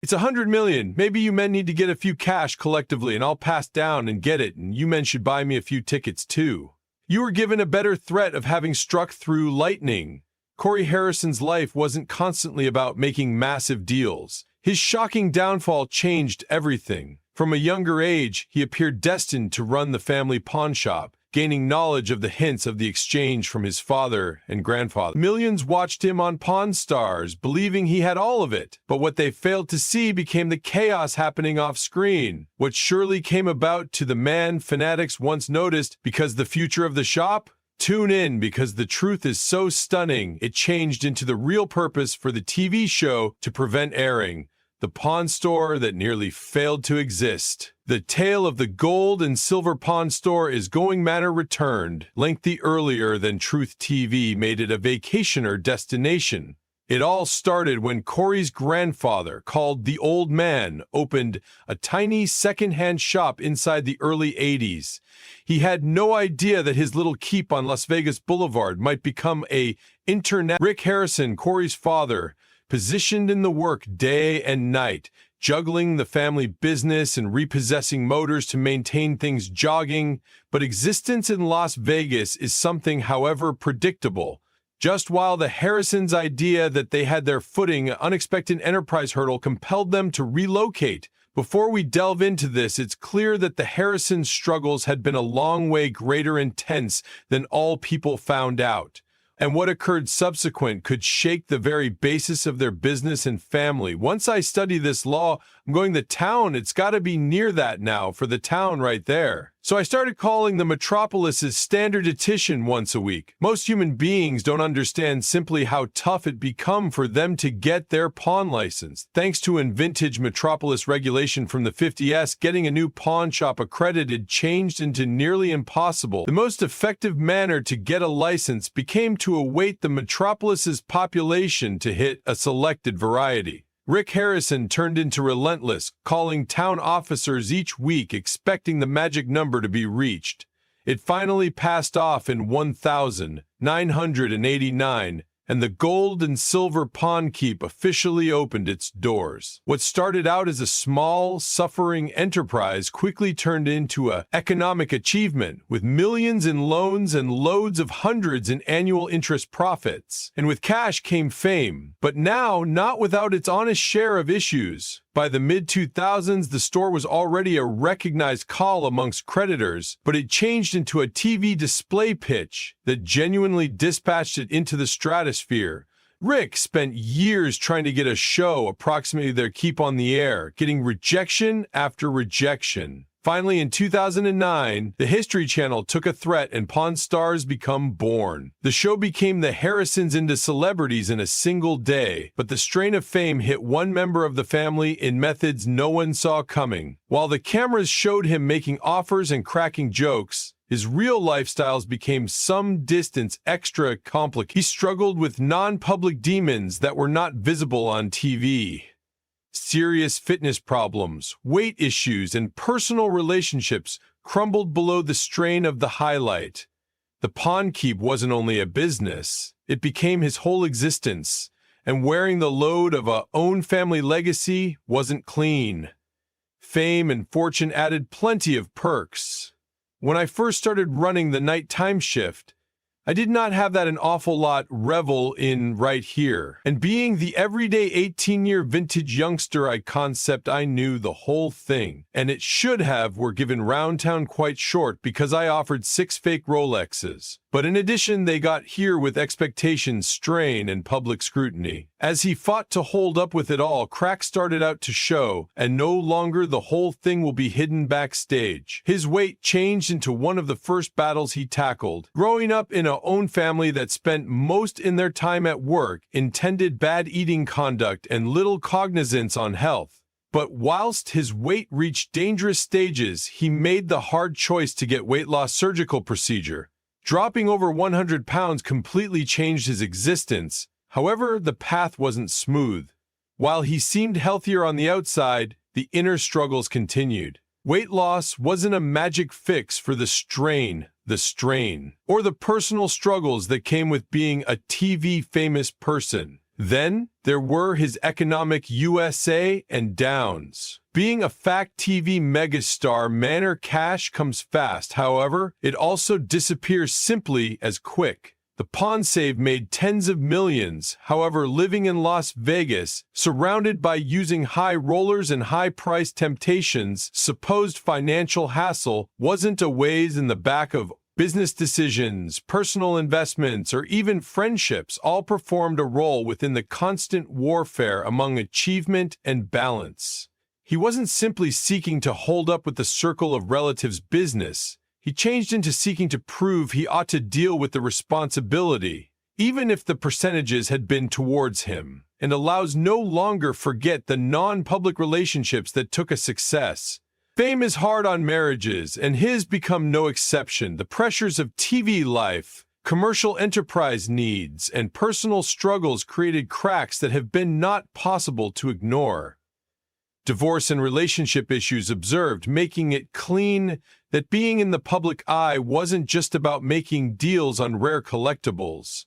It's 100 million. Maybe you men need to get a few cash collectively and I'll pass down and get it, and you men should buy me a few tickets too. You were given a better threat of having struck through lightning. Corey Harrison's life wasn't constantly about making massive deals. His shocking downfall changed everything. From a younger age, he appeared destined to run the family pawn shop, gaining knowledge of the hints of the exchange from his father and grandfather. Millions watched him on Pawn Stars, believing he had all of it. But what they failed to see became the chaos happening off-screen. What surely came about to the man fanatics once noticed because the future of the shop? Tune in, because the truth is so stunning, it changed into the real purpose for the TV show to prevent airing. The pawn store that nearly failed to exist. The tale of the gold and silver pawn store is Going Manor returned, lengthy earlier than Truth TV made it a vacationer destination. It all started when Corey's grandfather, called the Old Man, opened a tiny second-hand shop inside the early 80s. He had no idea that his little keep on Las Vegas Boulevard might become a internet. Rick Harrison, Corey's father, positioned in the work day and night, juggling the family business and repossessing motors to maintain things jogging. But existence in Las Vegas is something, however, predictable. Just while the Harrisons' idea that they had their footing, an unexpected enterprise hurdle compelled them to relocate. Before we delve into this, it's clear that the Harrisons' struggles had been a long way greater intense than all people found out. And what occurred subsequent could shake the very basis of their business and family. Once I study this law, I'm going to town. It's got to be near that now for the town right there. So I started calling the Metropolis's standard edition once a week. Most human beings don't understand simply how tough it become for them to get their pawn license. Thanks to a vintage Metropolis regulation from the 50s, getting a new pawn shop accredited changed into nearly impossible. The most effective manner to get a license became to await the Metropolis's population to hit a selected variety. Rick Harrison turned into relentless, calling town officers each week expecting the magic number to be reached. It finally passed off in 1989, and the gold and silver pawn keep officially opened its doors. What started out as a small, suffering enterprise quickly turned into an economic achievement, with millions in loans and loads of hundreds in annual interest profits. And with cash came fame, but now not without its honest share of issues. By the mid-2000s, the store was already a recognized call amongst creditors, but it changed into a TV display pitch that genuinely dispatched it into the stratosphere. Rick spent years trying to get a show approximately their keep on the air, getting rejection after rejection. Finally, in 2009, the History Channel took a threat and Pawn Stars become born. The show became the Harrisons into celebrities in a single day, but the strain of fame hit one member of the family in methods no one saw coming. While the cameras showed him making offers and cracking jokes, his real lifestyles became some distance extra complicated. He struggled with non-public demons that were not visible on TV. Serious fitness problems, weight issues, and personal relationships crumbled below the strain of the highlight. The pawn keep wasn't only a business, it became his whole existence, and wearing the load of a own family legacy wasn't clean. Fame and fortune added plenty of perks. When I first started running the nighttime shift, I did not have that an awful lot revel in right here. And being the everyday 18-year vintage youngster I knew the whole thing. And it should have were given round town quite short because I offered 6 fake Rolexes. But in addition, they got here with expectations, strain, and public scrutiny. As he fought to hold up with it all, cracks started out to show, and no longer the whole thing will be hidden backstage. His weight changed into one of the first battles he tackled. Growing up in a own family that spent most in their time at work, intended bad eating conduct, and little cognizance on health. But whilst his weight reached dangerous stages, he made the hard choice to get weight loss surgical procedure. Dropping over 100 pounds completely changed his existence. However, the path wasn't smooth. While he seemed healthier on the outside, the inner struggles continued. Weight loss wasn't a magic fix for the strain, or the personal struggles that came with being a TV famous person. Then there were his economic USA and downs. Being a fact TV megastar, manner cash comes fast. However, it also disappears simply as quick. The pawn save made tens of millions. However, living in Las Vegas, surrounded by using high rollers and high-priced temptations, supposed financial hassle wasn't a ways in the back of business decisions, personal investments, or even friendships all performed a role within the constant warfare among achievement and balance. He wasn't simply seeking to hold up with the circle of relatives' business. He changed into seeking to prove he ought to deal with the responsibility, even if the percentages had been towards him, and allows no longer forget the non-public relationships that took a success. Fame is hard on marriages, and his become no exception. The pressures of TV life, commercial enterprise needs, and personal struggles created cracks that have been not possible to ignore. Divorce and relationship issues observed, making it clean that being in the public eye wasn't just about making deals on rare collectibles.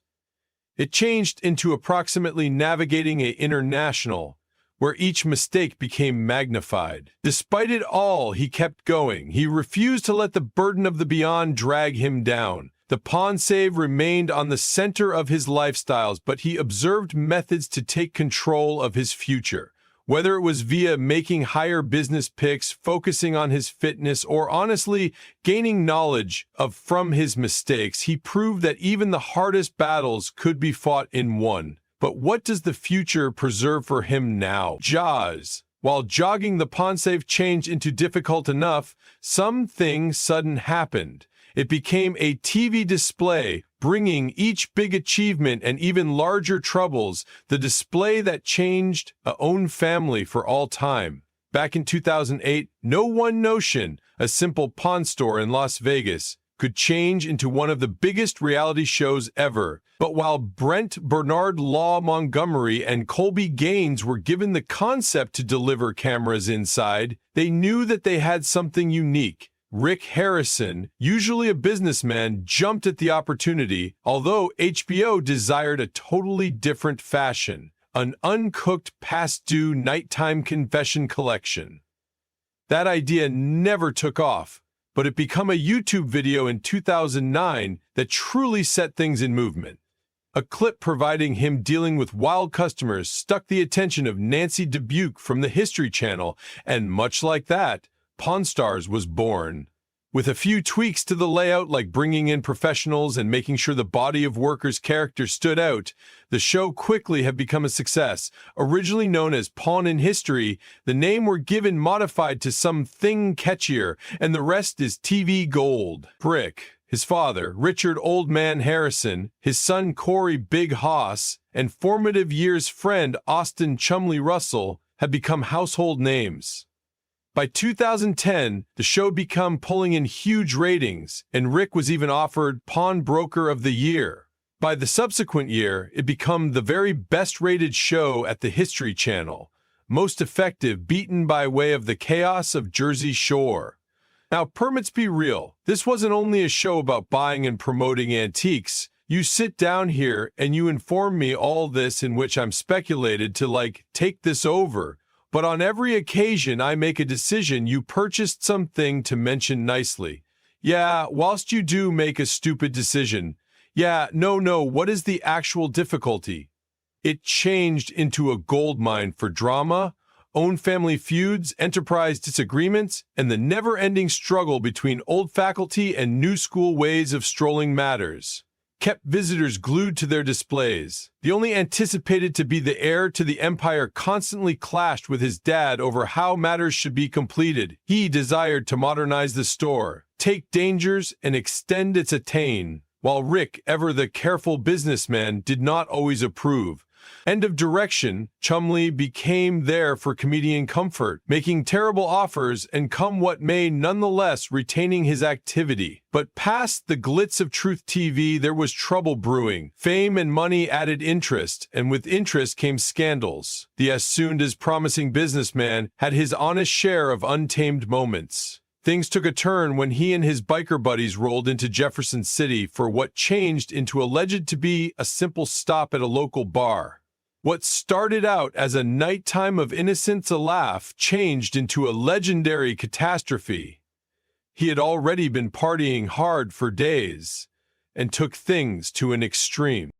It changed into approximately navigating an international, where each mistake became magnified. Despite it all, he kept going. He refused to let the burden of the beyond drag him down. The pawn save remained on the center of his lifestyles, but he observed methods to take control of his future. Whether it was via making higher business picks, focusing on his fitness, or honestly gaining knowledge from his mistakes, he proved that even the hardest battles could be fought in one. But what does the future preserve for him now? Jaws. While jogging the pawn save changed into difficult enough, something sudden happened. It became a TV display, bringing each big achievement and even larger troubles, the display that changed a own family for all time. Back in 2008, no one notion, a simple pawn store in Las Vegas, could change into one of the biggest reality shows ever. But while Brent Bernard Law Montgomery and Colby Gaines were given the concept to deliver cameras inside, they knew that they had something unique. Rick Harrison, usually a businessman, jumped at the opportunity, although HBO desired a totally different fashion, an uncooked past-due nighttime confession collection. That idea never took off, but it became a YouTube video in 2009 that truly set things in movement. A clip providing him dealing with wild customers stuck the attention of Nancy Dubuque from the History Channel, and much like that, Pawn Stars was born. With a few tweaks to the layout, like bringing in professionals and making sure the body of workers' character stood out, the show quickly had become a success. Originally known as Pawn in History, the name were given modified to something catchier, and the rest is TV gold. Rick, his father, Richard Old Man Harrison, his son Corey Big Hoss, and formative years friend Austin Chumley Russell had become household names. By 2010, the show began pulling in huge ratings, and Rick was even offered Pawnbroker of the Year. By the subsequent year, it became the very best-rated show at the History Channel, most effective, beaten by way of the chaos of Jersey Shore. Now, permits be real, this wasn't only a show about buying and promoting antiques. You sit down here and you inform me all this in which I'm speculated to, take this over. But on every occasion I make a decision, you purchased something to mention nicely. Yeah, whilst you do make a stupid decision. Yeah, no, what is the actual difficulty? It changed into a goldmine for drama, own family feuds, enterprise disagreements, and the never-ending struggle between old faculty and new school ways of strolling matters. Kept visitors glued to their displays. The only anticipated to be the heir to the empire constantly clashed with his dad over how matters should be completed. He desired to modernize the store, take dangers, and extend its attain, while Rick, ever the careful businessman, did not always approve. End of direction, Chumley became there for comedian comfort, making terrible offers and come what may, nonetheless retaining his activity. But past the glitz of Truth TV, there was trouble brewing. Fame and money added interest, and with interest came scandals. The as-soon-as promising businessman had his honest share of untamed moments. Things took a turn when he and his biker buddies rolled into Jefferson City for what changed into alleged to be a simple stop at a local bar. What started out as a nighttime of innocence, a laugh, changed into a legendary catastrophe. He had already been partying hard for days and took things to an extreme.